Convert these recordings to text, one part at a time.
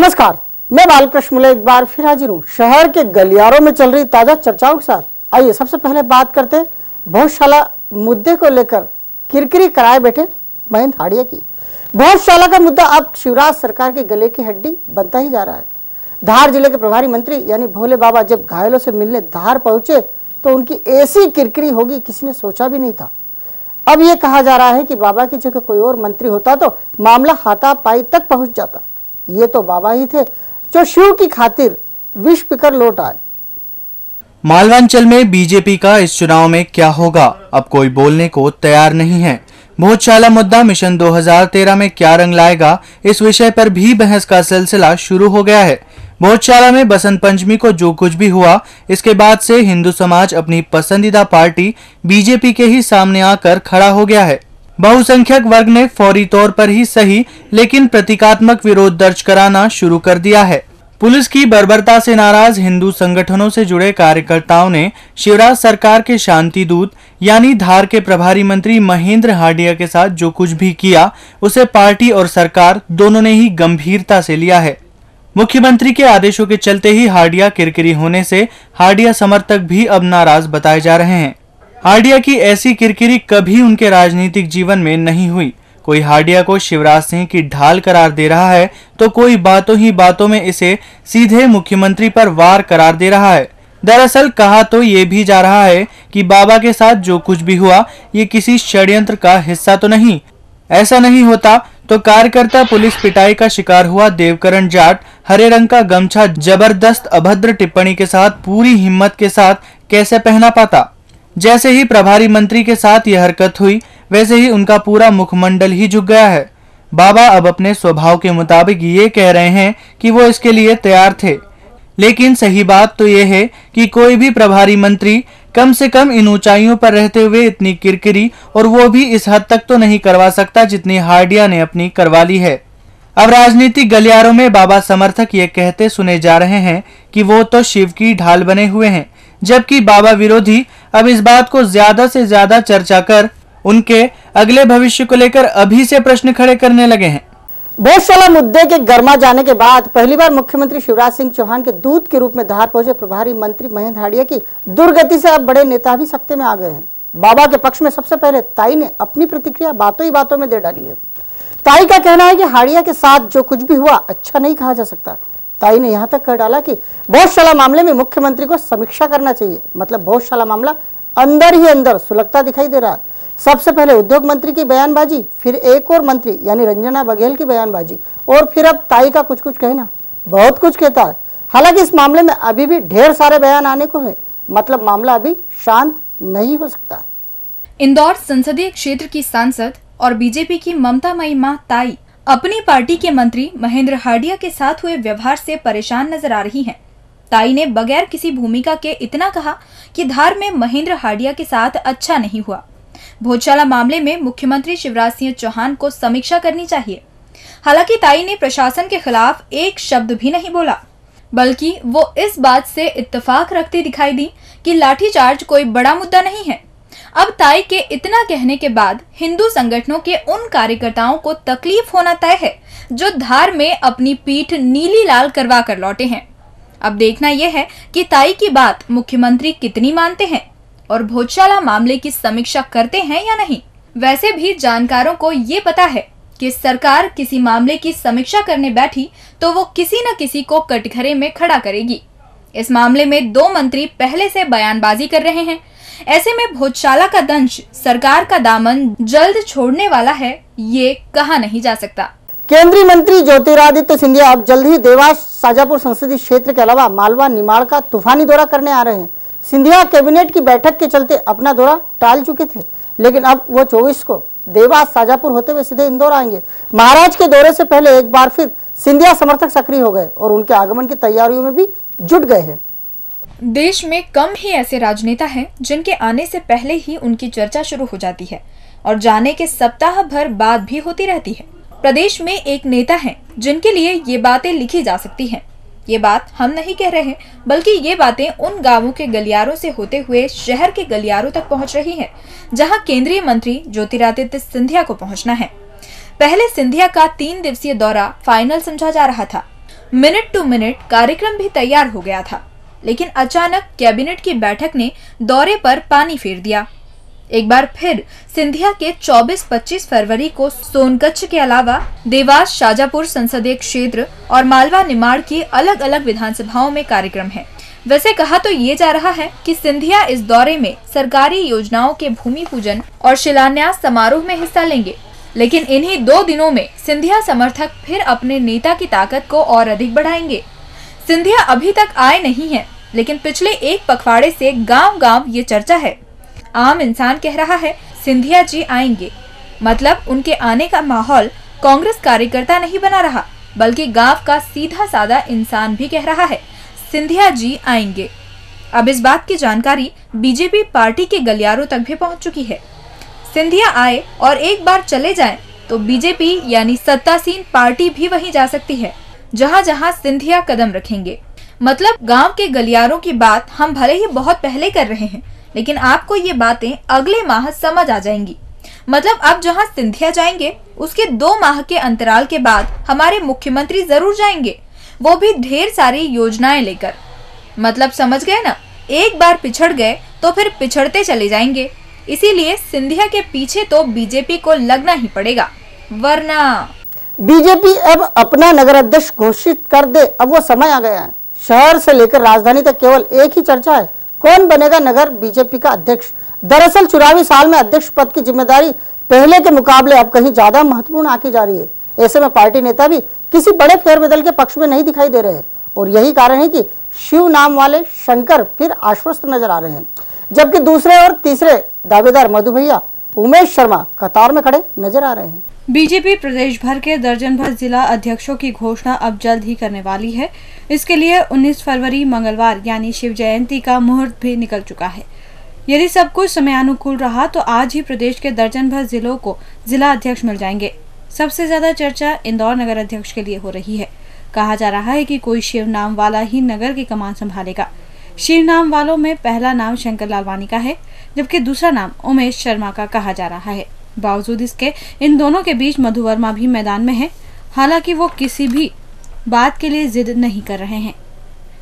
नमस्कार, मैं बालकृष्ण मुले एक बार फिर हाजिर हूँ शहर के गलियारों में चल रही ताजा चर्चाओं के साथ। आइए सबसे पहले बात करते हैं भोजशाला मुद्दे को लेकर किरकिरी कराए बैठे महेंद्र हाड़िया की। भोजशाला का मुद्दा अब शिवराज सरकार के गले की हड्डी बनता ही जा रहा है। धार जिले के प्रभारी मंत्री यानी भोले बाबा जब घायलों से मिलने धार पहुंचे तो उनकी ऐसी किरकिरी होगी किसी ने सोचा भी नहीं था। अब ये कहा जा रहा है कि बाबा की जगह कोई और मंत्री होता तो मामला हाथापाई तक पहुंच जाता। ये तो बाबा ही थे जो शिव की खातिर विष पीकर लौट आए। मालवांचल में बीजेपी का इस चुनाव में क्या होगा, अब कोई बोलने को तैयार नहीं है। भोजशाला मुद्दा मिशन 2013 में क्या रंग लाएगा, इस विषय पर भी बहस का सिलसिला शुरू हो गया है। भोजशाला में बसंत पंचमी को जो कुछ भी हुआ, इसके बाद से हिंदू समाज अपनी पसंदीदा पार्टी बीजेपी के ही सामने आकर खड़ा हो गया है। बहुसंख्यक वर्ग ने फौरी तौर पर ही सही लेकिन प्रतीकात्मक विरोध दर्ज कराना शुरू कर दिया है। पुलिस की बर्बरता से नाराज हिंदू संगठनों से जुड़े कार्यकर्ताओं ने शिवराज सरकार के शांति दूत यानी धार के प्रभारी मंत्री महेंद्र हाड़िया के साथ जो कुछ भी किया उसे पार्टी और सरकार दोनों ने ही गंभीरता से लिया है। मुख्यमंत्री के आदेशों के चलते ही हाड़िया किरकिरी होने से हाड़िया समर्थक भी अब नाराज बताए जा रहे हैं। हाड़िया की ऐसी किरकिरी कभी उनके राजनीतिक जीवन में नहीं हुई। कोई हाड़िया को शिवराज सिंह की ढाल करार दे रहा है तो कोई बातों ही बातों में इसे सीधे मुख्यमंत्री पर वार करार दे रहा है। दरअसल कहा तो ये भी जा रहा है कि बाबा के साथ जो कुछ भी हुआ ये किसी षड्यंत्र का हिस्सा तो नहीं। ऐसा नहीं होता तो कार्यकर्ता पुलिस पिटाई का शिकार हुआ देवकरण जाट हरे रंग का गमछा जबरदस्त अभद्र टिप्पणी के साथ पूरी हिम्मत के साथ कैसे पहना पाता। जैसे ही प्रभारी मंत्री के साथ यह हरकत हुई वैसे ही उनका पूरा मुखमंडल ही झुक गया है। बाबा अब अपने स्वभाव के मुताबिक ये कह रहे हैं कि वो इसके लिए तैयार थे, लेकिन सही बात तो ये है कि कोई भी प्रभारी मंत्री कम से कम इन ऊंचाइयों पर रहते हुए इतनी किरकिरी और वो भी इस हद तक तो नहीं करवा सकता जितनी हाड़िया ने अपनी करवा ली है। अब राजनीतिक गलियारों में बाबा समर्थक ये कहते सुने जा रहे हैं कि वो तो शिव की ढाल बने हुए हैं, जबकि बाबा विरोधी अब इस बात को ज्यादा से ज्यादा चर्चा कर उनके अगले भविष्य को लेकर अभी से प्रश्न खड़े करने लगे हैं। भोजशाला मुद्दे के गर्मा जाने के बाद पहली बार मुख्यमंत्री शिवराज सिंह चौहान के दूत के रूप में धार पहुंचे प्रभारी मंत्री महेंद्र हाड़िया की दुर्गति से अब बड़े नेता भी सकते में आ गए हैं। बाबा के पक्ष में सबसे पहले ताई ने अपनी प्रतिक्रिया बातों ही बातों में दे डाली है। ताई का कहना है कि हाड़िया के साथ जो कुछ भी हुआ अच्छा नहीं कहा जा सकता। ताई ने यहाँ तक कह डाला कि भोजशाला मामले में मुख्यमंत्री को समीक्षा करना चाहिए। मतलब भोजशाला मामला अंदर ही अंदर सुलगता दिखाई दे रहा है। सबसे पहले उद्योग मंत्री की बयानबाजी, फिर एक और मंत्री यानी रंजना बघेल की बयानबाजी और फिर अब ताई का कुछ कुछ कहना बहुत कुछ कहता है। हालांकि इस मामले में अभी भी ढेर सारे बयान आने को है। मतलब मामला अभी शांत नहीं हो सकता। इंदौर संसदीय क्षेत्र की सांसद और बीजेपी की ममता मई मां ताई अपनी पार्टी के मंत्री महेंद्र हाड़िया के साथ हुए व्यवहार से परेशान नजर आ रही हैं। ताई ने बगैर किसी भूमिका के इतना कहा कि धार में महेंद्र हाड़िया के साथ अच्छा नहीं हुआ। भोजशाला मामले में मुख्यमंत्री शिवराज सिंह चौहान को समीक्षा करनी चाहिए। हालांकि ताई ने प्रशासन के खिलाफ एक शब्द भी नहीं बोला, बल्कि वो इस बात से इत्तेफाक रखती दिखाई दी कि लाठीचार्ज कोई बड़ा मुद्दा नहीं है। अब ताई के इतना कहने के बाद हिंदू संगठनों के उन कार्यकर्ताओं को तकलीफ होना तय है जो धार में अपनी पीठ नीली लाल करवा कर लौटे हैं। अब देखना यह है कि ताई की बात मुख्यमंत्री कितनी मानते हैं और भोजशाला मामले की समीक्षा करते हैं या नहीं। वैसे भी जानकारों को ये पता है कि सरकार किसी मामले की समीक्षा करने बैठी तो वो किसी न किसी को कटघरे में खड़ा करेगी। इस मामले में दो मंत्री पहले से बयानबाजी कर रहे हैं। ऐसे में भोजशाला का दंश सरकार का दामन जल्द छोड़ने वाला है, ये कहा नहीं जा सकता। केंद्रीय मंत्री ज्योतिरादित्य सिंधिया अब जल्द ही देवास शाजापुर संसदीय क्षेत्र के अलावा मालवा निमाड़ का तूफानी दौरा करने आ रहे हैं। सिंधिया कैबिनेट की बैठक के चलते अपना दौरा टाल चुके थे, लेकिन अब वो 24 को देवास शाजापुर होते हुए सीधे इंदौर आएंगे। महाराज के दौरे से पहले एक बार फिर सिंधिया समर्थक सक्रिय हो गए और उनके आगमन की तैयारियों में भी जुट गए हैं। देश में कम ही ऐसे राजनेता हैं जिनके आने से पहले ही उनकी चर्चा शुरू हो जाती है और जाने के सप्ताह भर बाद भी होती रहती है। प्रदेश में एक नेता हैं जिनके लिए ये बातें लिखी जा सकती हैं। ये बात हम नहीं कह रहे, बल्कि ये बातें उन गांवों के गलियारों से होते हुए शहर के गलियारों तक पहुंच रही हैं, जहां केंद्रीय मंत्री ज्योतिरादित्य सिंधिया को पहुंचना है। पहले सिंधिया का 3 दिवसीय दौरा फाइनल समझा जा रहा था। मिनट टू मिनट कार्यक्रम भी तैयार हो गया था, लेकिन अचानक कैबिनेट की बैठक ने दौरे पर पानी फेर दिया। एक बार फिर सिंधिया के 24-25 फरवरी को सोनकच्छ के अलावा देवास, शाजापुर संसदीय क्षेत्र और मालवा निमाड़ की अलग अलग विधानसभाओं में कार्यक्रम है। वैसे कहा तो ये जा रहा है कि सिंधिया इस दौरे में सरकारी योजनाओं के भूमि पूजन और शिलान्यास समारोह में हिस्सा लेंगे, लेकिन इन्हीं 2 दिनों में सिंधिया समर्थक फिर अपने नेता की ताकत को और अधिक बढ़ाएंगे। सिंधिया अभी तक आए नहीं है, लेकिन पिछले एक पखवाड़े से गांव-गांव ये चर्चा है। आम इंसान कह रहा है सिंधिया जी आएंगे, मतलब उनके आने का माहौल कांग्रेस कार्यकर्ता नहीं बना रहा, बल्कि गांव का सीधा साधा इंसान भी कह रहा है सिंधिया जी आएंगे। अब इस बात की जानकारी बीजेपी पार्टी के गलियारों तक भी पहुंच चुकी है। सिंधिया आए और एक बार चले जाएं, तो बीजेपी यानी सत्तासीन पार्टी भी वहीं जा सकती है जहां जहां सिंधिया कदम रखेंगे। मतलब गांव के गलियारों की बात हम भले ही बहुत पहले कर रहे हैं, लेकिन आपको ये बातें अगले माह समझ आ जाएंगी। मतलब अब जहां सिंधिया जाएंगे उसके 2 माह के अंतराल के बाद हमारे मुख्यमंत्री जरूर जाएंगे, वो भी ढेर सारी योजनाएं लेकर। मतलब समझ गए ना, एक बार पिछड़ गए तो फिर पिछड़ते चले जाएंगे। इसीलिए सिंधिया के पीछे तो बीजेपी को लगना ही पड़ेगा, वरना बीजेपी अब अपना नगर अध्यक्ष घोषित कर दे। अब वो समय आ गया है। शहर से लेकर राजधानी तक केवल एक ही चर्चा है, कौन बनेगा नगर बीजेपी का अध्यक्ष। दरअसल चुनावी साल में अध्यक्ष पद की जिम्मेदारी पहले के मुकाबले अब कहीं ज्यादा महत्वपूर्ण आती जा रही है। ऐसे में पार्टी नेता भी किसी बड़े फेरबदल के पक्ष में नहीं दिखाई दे रहे हैं और यही कारण है कि शिव नाम वाले शंकर फिर आश्वस्त नजर आ रहे हैं, जबकि दूसरे और तीसरे दावेदार मधु भैया, उमेश शर्मा कतार में खड़े नजर आ रहे हैं। बीजेपी प्रदेश भर के दर्जन भर जिला अध्यक्षों की घोषणा अब जल्द ही करने वाली है। इसके लिए 19 फरवरी मंगलवार यानी शिव जयंती का मुहूर्त भी निकल चुका है। यदि सब कुछ समयानुकूल रहा तो आज ही प्रदेश के दर्जन भर जिलों को जिला अध्यक्ष मिल जाएंगे। सबसे ज्यादा चर्चा इंदौर नगर अध्यक्ष के लिए हो रही है। कहा जा रहा है कि कोई शिव नाम वाला ही नगर की कमान संभालेगा। शिव नाम वालों में पहला नाम शंकर लालवानी का है, जबकि दूसरा नाम उमेश शर्मा का कहा जा रहा है। बावजूद इसके इन दोनों के बीच मधु वर्मा भी मैदान में है। हालांकि वो किसी भी बात के लिए जिद नहीं कर रहे हैं।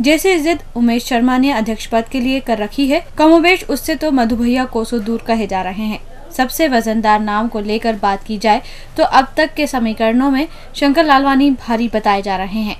जैसे जिद उमेश शर्मा ने अध्यक्ष पद के लिए कर रखी है, कमोबेश उससे तो मधु भैया कोसों दूर कहे जा रहे हैं। सबसे वजनदार नाम को लेकर बात की जाए तो अब तक के समीकरणों में शंकर लालवानी भारी बताए जा रहे हैं।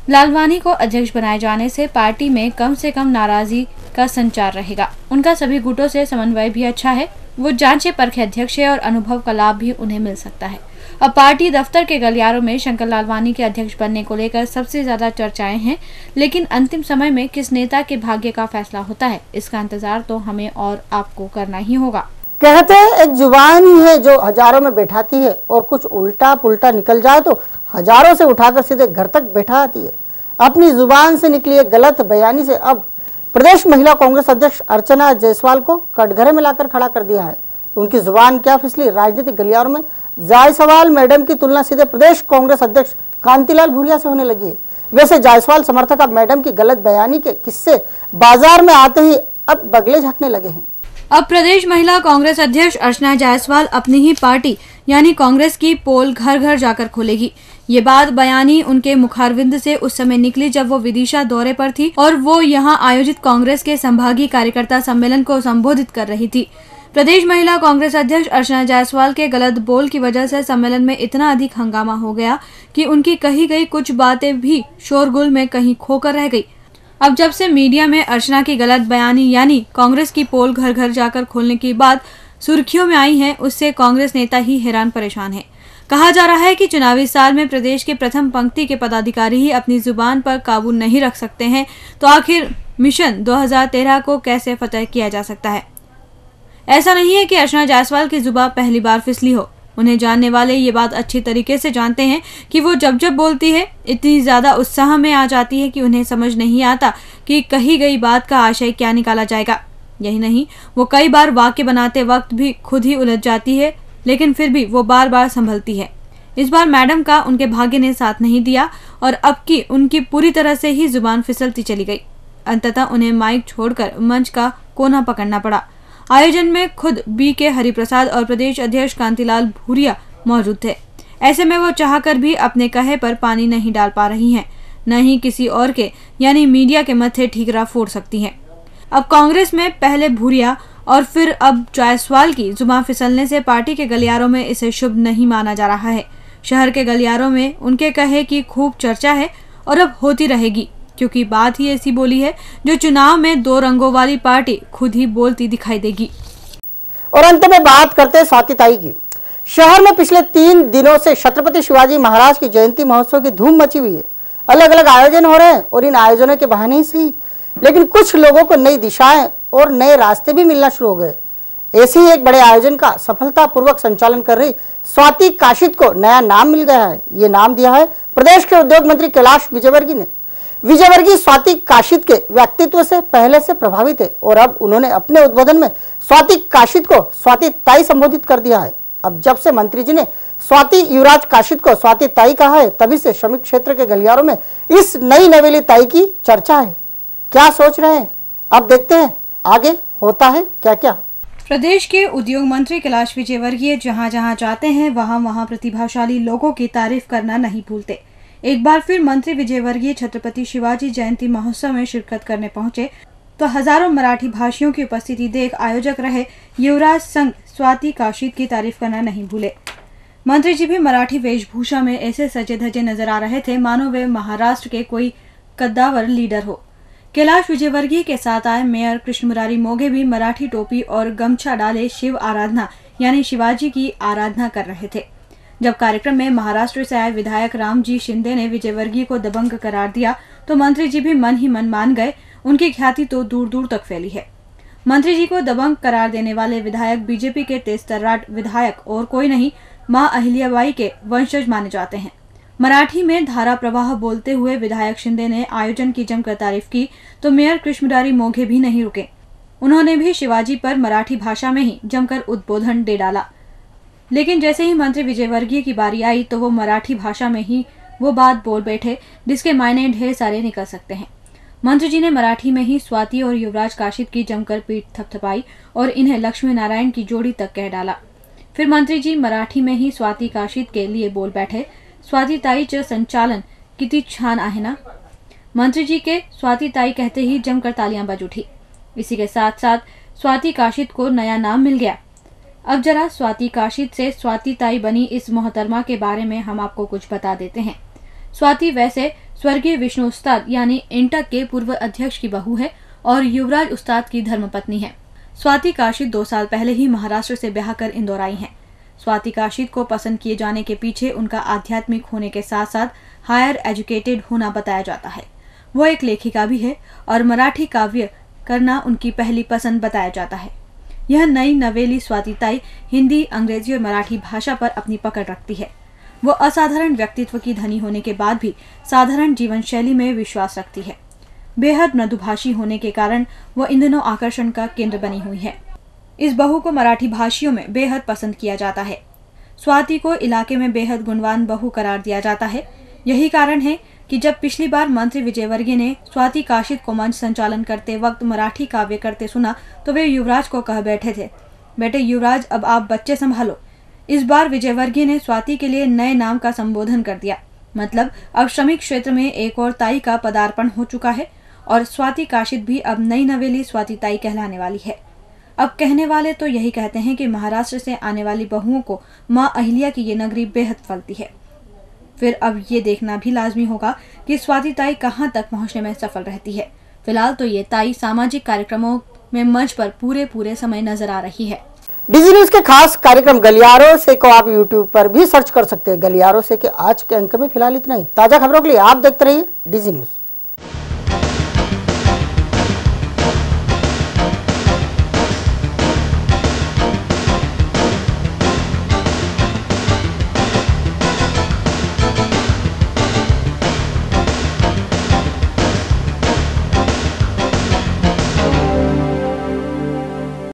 लालवानी को अध्यक्ष बनाए जाने से पार्टी में कम से कम नाराजगी का संचार रहेगा। उनका सभी गुटों से समन्वय भी अच्छा है। वो जांचे परखे अध्यक्ष है और अनुभव का लाभ भी उन्हें मिल सकता है। अब पार्टी दफ्तर के गलियारों में शंकर लालवानी के अध्यक्ष बनने को लेकर सबसे ज्यादा चर्चाएं हैं, लेकिन अंतिम समय में किस नेता के भाग्य का फैसला होता है, इसका इंतजार तो हमें और आपको करना ही होगा। कहते हैं एक जुबान ही है जो हजारों में बैठाती है और कुछ उल्टा पुल्टा निकल जाए तो हजारों से उठाकर सीधे घर तक बैठा आती है। अपनी जुबान से निकली एक गलत बयानी से अब प्रदेश महिला कांग्रेस अध्यक्ष अर्चना जायसवाल को कटघरे में लाकर खड़ा कर दिया है। उनकी जुबान क्या फिसली, राजनीतिक गलियारों में जायसवाल मैडम की तुलना सीधे प्रदेश कांग्रेस अध्यक्ष कांतिलाल भूरिया से होने लगी है। वैसे जायसवाल समर्थक अब मैडम की गलत बयानी के किस्से बाजार में आते ही अब बगले झकने लगे हैं। अब प्रदेश महिला कांग्रेस अध्यक्ष अर्चना जायसवाल अपनी ही पार्टी यानी कांग्रेस की पोल घर घर जाकर खोलेगी। ये बात बयानी उनके मुखारविंद से उस समय निकली जब वो विदिशा दौरे पर थी और वो यहां आयोजित कांग्रेस के संभागीय कार्यकर्ता सम्मेलन को संबोधित कर रही थी। प्रदेश महिला कांग्रेस अध्यक्ष अर्चना जायसवाल के गलत बोल की वजह से सम्मेलन में इतना अधिक हंगामा हो गया कि उनकी कही गई कुछ बातें भी शोरगुल में कहीं खोकर रह गई। अब जब से मीडिया में अर्चना की गलत बयानी यानी कांग्रेस की पोल घर घर जाकर खोलने की बात सुर्खियों में आई है, उससे कांग्रेस नेता ही हैरान परेशान है। कहा जा रहा है कि चुनावी साल में प्रदेश के प्रथम पंक्ति के पदाधिकारी ही अपनी जुबान पर काबू नहीं रख सकते हैं, तो आखिर मिशन 2013 को कैसे फतह किया जा सकता है। ऐसा नहीं है कि अर्चना जायसवाल की जुबान पहली बार फिसली हो। उन्हें जानने वाले ये बात अच्छी तरीके से जानते हैं कि वो जब जब बोलती है इतनी ज्यादा उत्साह में आ जाती है कि उन्हें समझ नहीं आता कि कही गई बात का आशय क्या निकाला जाएगा। यही नहीं, वो कई बार वाक्य बनाते वक्त भी खुद ही उलझ जाती है, लेकिन फिर भी वो बार बार संभलती है। इस बार मैडम का उनके भाग्य ने साथ नहीं दिया और अब की उनकी पूरी तरह से ही जुबान फिसलती चली गई। अंततः उन्हें माइक छोड़कर मंच का कोना पकड़ना पड़ा। आयोजन में खुद बी के हरिप्रसाद और प्रदेश अध्यक्ष कांतिलाल भूरिया मौजूद थे। ऐसे में वो चाहकर भी अपने कहे पर पानी नहीं डाल पा रही हैं, न ही किसी और के यानी मीडिया के मत्थे ठीकरा फोड़ सकती हैं। अब कांग्रेस में पहले भूरिया और फिर अब जायसवाल की जुबान फिसलने से पार्टी के गलियारों में इसे शुभ नहीं माना जा रहा है। शहर के गलियारों में उनके कहे की खूब चर्चा है और अब होती रहेगी, क्योंकि बात ही ऐसी बोली है जो चुनाव में दो रंगों वाली पार्टी खुद ही बोलती दिखाई देगी। और अंत में बात करते हैं स्वाति ताई की। शहर में पिछले 3 दिनों से छत्रपति शिवाजी महाराज की जयंती महोत्सव की धूम मची हुई है। अलग अलग आयोजन हो रहे हैं और इन आयोजनों के बहाने ही सही, लेकिन कुछ लोगों को नई दिशाएं और नए रास्ते भी मिलना शुरू हो गए। ऐसे ही एक बड़े आयोजन का सफलतापूर्वक संचालन कर रही स्वाति काशिद को नया नाम मिल गया है। ये नाम दिया है प्रदेश के उद्योग मंत्री कैलाश विजयवर्गीय ने। विजयवर्गीय स्वाति काशिद के व्यक्तित्व से पहले से प्रभावित है और अब उन्होंने अपने उद्बोधन में स्वाति काशिद को स्वाति ताई संबोधित कर दिया है। अब जब से मंत्री जी ने स्वाति युवराज काशिद को स्वाति ताई कहा है, तभी से श्रमिक क्षेत्र के गलियारों में इस नई नवेली ताई की चर्चा है। क्या सोच रहे हैं, अब देखते हैं आगे होता है क्या क्या। प्रदेश के उद्योग मंत्री कैलाश विजयवर्गीय जहां जहां जाते हैं वहां वहां प्रतिभाशाली लोगों की तारीफ करना नहीं भूलते। एक बार फिर मंत्री विजयवर्गीय छत्रपति शिवाजी जयंती महोत्सव में शिरकत करने पहुंचे तो हजारों मराठी भाषियों की उपस्थिति देख आयोजक रहे युवराज संघ स्वाति काशिद की तारीफ करना नहीं भूले। मंत्री जी भी मराठी वेशभूषा में ऐसे सजे धजे नजर आ रहे थे मानो वे महाराष्ट्र के कोई कद्दावर लीडर हो। कैलाश विजयवर्गीय के साथ आए मेयर कृष्ण मुरारी मोघे भी मराठी टोपी और गमछा डाले शिव आराधना यानी शिवाजी की आराधना कर रहे थे। जब कार्यक्रम में महाराष्ट्र से आए विधायक रामजी शिंदे ने विजयवर्गीय को दबंग करार दिया तो मंत्री जी भी मन ही मन मान गए। उनकी ख्याति तो दूर दूर तक फैली है। मंत्री जी को दबंग करार देने वाले विधायक बीजेपी के तेज तर्राट विधायक और कोई नहीं, मां अहिल्याबाई के वंशज माने जाते हैं। मराठी में धारा प्रवाह बोलते हुए विधायक शिंदे ने आयोजन की जमकर तारीफ की तो मेयर कृष्ण मुरारी मोघे भी नहीं रुके। उन्होंने भी शिवाजी पर मराठी भाषा में ही जमकर उद्बोधन दे डाला। लेकिन जैसे ही मंत्री विजयवर्गीय की बारी आई तो वो मराठी भाषा में ही वो बात बोल बैठे जिसके मायने ढेर सारे निकल सकते हैं। मंत्री जी ने मराठी में ही स्वाति और युवराज काशिद की जमकर पीठ थपथपाई और इन्हें लक्ष्मी नारायण की जोड़ी तक कह डाला। फिर मंत्री जी मराठी में ही स्वाति काशिद के लिए बोल बैठे, स्वाति ताईचं संचालन किती छान आहे ना। मंत्री जी के स्वाति ताई कहते ही जमकर तालियां बज उठी। इसी के साथ साथ स्वाति काशिद को नया नाम मिल गया। अब जरा स्वाति काशिद से स्वाति ताई बनी इस मोहतरमा के बारे में हम आपको कुछ बता देते हैं। स्वाति वैसे स्वर्गीय विष्णु उस्ताद यानी इंटक के पूर्व अध्यक्ष की बहू है और युवराज उस्ताद की धर्मपत्नी है। स्वाति काशिद 2 साल पहले ही महाराष्ट्र से ब्याह कर इंदौर आई हैं। स्वाति काशिद को पसंद किए जाने के पीछे उनका आध्यात्मिक होने के साथ साथ हायर एजुकेटेड होना बताया जाता है। वो एक लेखिका भी है और मराठी काव्य करना उनकी पहली पसंद बताया जाता है। यह नई नवेली स्वाति ताई हिंदी, अंग्रेजी और मराठी भाषा पर अपनी पकड़ रखती है। वो असाधारण व्यक्तित्व की धनी होने के बाद भी साधारण जीवन शैली में विश्वास रखती है। बेहद मृदुभाषी होने के कारण वो इन दिनों आकर्षण का केंद्र बनी हुई है। इस बहू को मराठी भाषियों में बेहद पसंद किया जाता है। स्वाति को इलाके में बेहद गुणवान बहू करार दिया जाता है। यही कारण है कि जब पिछली बार मंत्री विजयवर्गीय ने स्वाति काशिद को मंच संचालन करते वक्त मराठी काव्य करते सुना तो वे युवराज को कह बैठे थे, बेटे युवराज अब आप बच्चे संभालो। इस बार विजयवर्गीय ने स्वाति के लिए नए नाम का संबोधन कर दिया। मतलब अब श्रमिक क्षेत्र में एक और ताई का पदार्पण हो चुका है और स्वाति काशिद भी अब नई नवेली स्वाति ताई कहलाने वाली है। अब कहने वाले तो यही कहते हैं कि महाराष्ट्र से आने वाली बहुओं को मां अहिल्या की ये नगरी बेहद फलती है। फिर अब ये देखना भी लाजमी होगा कि स्वाति ताई कहां तक पहुंचने में सफल रहती है। फिलहाल तो ये ताई सामाजिक कार्यक्रमों में मंच पर पूरे समय नजर आ रही है। डीजी न्यूज के खास कार्यक्रम गलियारों से को आप यूट्यूब पर भी सर्च कर सकते हैं। गलियारों से के आज के अंक में फिलहाल इतना ही। ताजा खबरों के लिए आप देखते रहिए डीजी न्यूज।